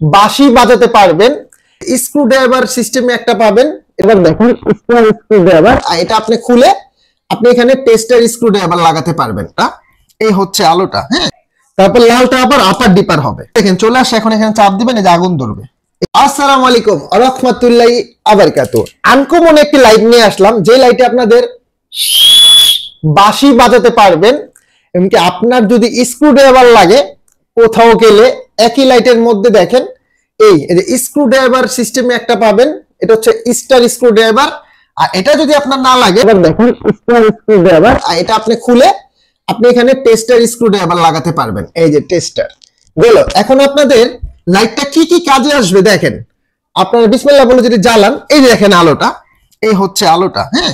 বাঁশি বাজাতে পারবেন। স্ক্রু ড্রাইভার সিস্টেমে একটা পাবেন। এবার দেখুন স্ক্রু ড্রাইভার, এটা আপনি খুলে আপনি এখানে টেস্টার স্ক্রু ড্রাইভার লাগাতে পারবেন। এই হচ্ছে আলোটা, হ্যাঁ। তারপর লালটা আবার আপার ডিপার হবে। দেখেন চলে আসে, এখন এখানে চাপ দিবেন, এই যে আগুন ধরবে। আসসালামু আলাইকুম ওয়া রাহমাতুল্লাহি ওয়া বারাকাতুহু। আনকমন একটি লাইট নিয়ে আসলাম, যে লাইটে আপনাদের বাঁশি বাজাতে পারবেন। এমনকি আপনার যদি স্ক্রু ড্রাইভার লাগে কোথাও গেলে, একই লাইটের মধ্যে দেখেন এই যে স্ক্রু ড্রাইভার সিস্টেমে একটা পাবেন। এটা হচ্ছে স্টার স্ক্রু ড্রাইভার। আর এটা যদি আপনার না লাগে, এবার দেখুন স্টার স্ক্রু ড্রাইভার, এটা আপনি খুলে আপনি এখানে টেস্টার স্ক্রু ড্রাইভার লাগাতে পারবেন। এই যে টেস্টার গেল। এখন আপনাদের লাইটটা কি কি কাজে আসবে দেখেন। আপনারা বিসমিল্লাহ বলে যদি জ্বালান, এই যে দেখেন আলোটা, এই হচ্ছে আলোটা, হ্যাঁ।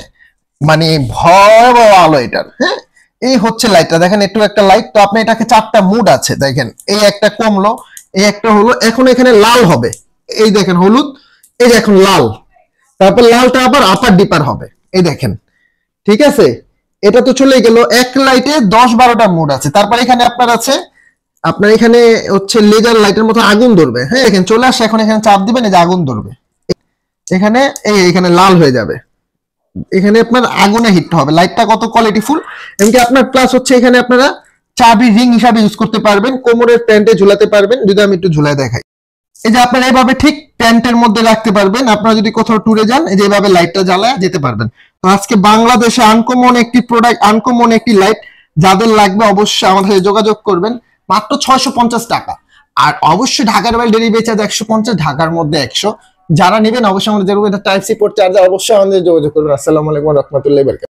মানে ভয়াবহ আলো এটার, হ্যাঁ। এই হচ্ছে লাইটটা দেখেন, একটু একটা লাইট। তো আপনি এটাকে চারটা মুড আছে দেখেন, এই একটা কমলো, এই একটা হলো, এখন এখানে লাল হবে। এই দেখেন হলুদ, এই যে এখন লাল। তারপর লালটা আবার আপার ডিপার হবে, এই দেখেন। ঠিক আছে, এটা তো চলে গেল। এক লাইটে 10-12টা মুড আছে। তারপর এখানে আপনার আছে, আপনার এখানে হচ্ছে লেজার লাইটের মতো আগুন ধরবে, হ্যাঁ। এখানে চলে আসে, এখন এখানে চাপ দিবেন, এই যে আগুন ধরবে। এখানে এখানে লাল হয়ে যাবে। এখানে আপনার আগুনে হিট হবে। লাইটটা কত কোয়ালিটিফুল। এমনকি আপনার প্লাস হচ্ছে এখানে আপনারা চাবি রিং হিসাবে ইউজ করতে পারবেন, কোমরের প্যান্টে ঝুলাতে পারবেন। যদি আমি একটু ঝুলায় দেখাই, এই যে আপনারা এইভাবে ঠিক প্যান্টের মধ্যে রাখতে পারবেন। আপনারা যদি কোথাও ট্যুরে যান, এই যে এইভাবে লাইটটা জ্বালায় যেতে পারবেন। তো আজকে বাংলাদেশে আনকমন একটি প্রোডাক্ট, আনকমন একটি লাইট, যাদের লাগবে অবশ্যই আমাদের সাথে যোগাযোগ করবেন। মাত্র 650 টাকা। আর অবশ্যই ঢাকার বাইরে ডেলিভারি চার্জ 150, ঢাকার মধ্যে 100। যারা নেবেন অবশ্যই আমাদের টাইপ সি পোর্ট চার্জ, অবশ্যই আমাদের যোগাযোগ করবেন। আসসালামু আলাইকুম ওয়া রাহমাতুল্লাহি ওয়া বারাকাতুহু।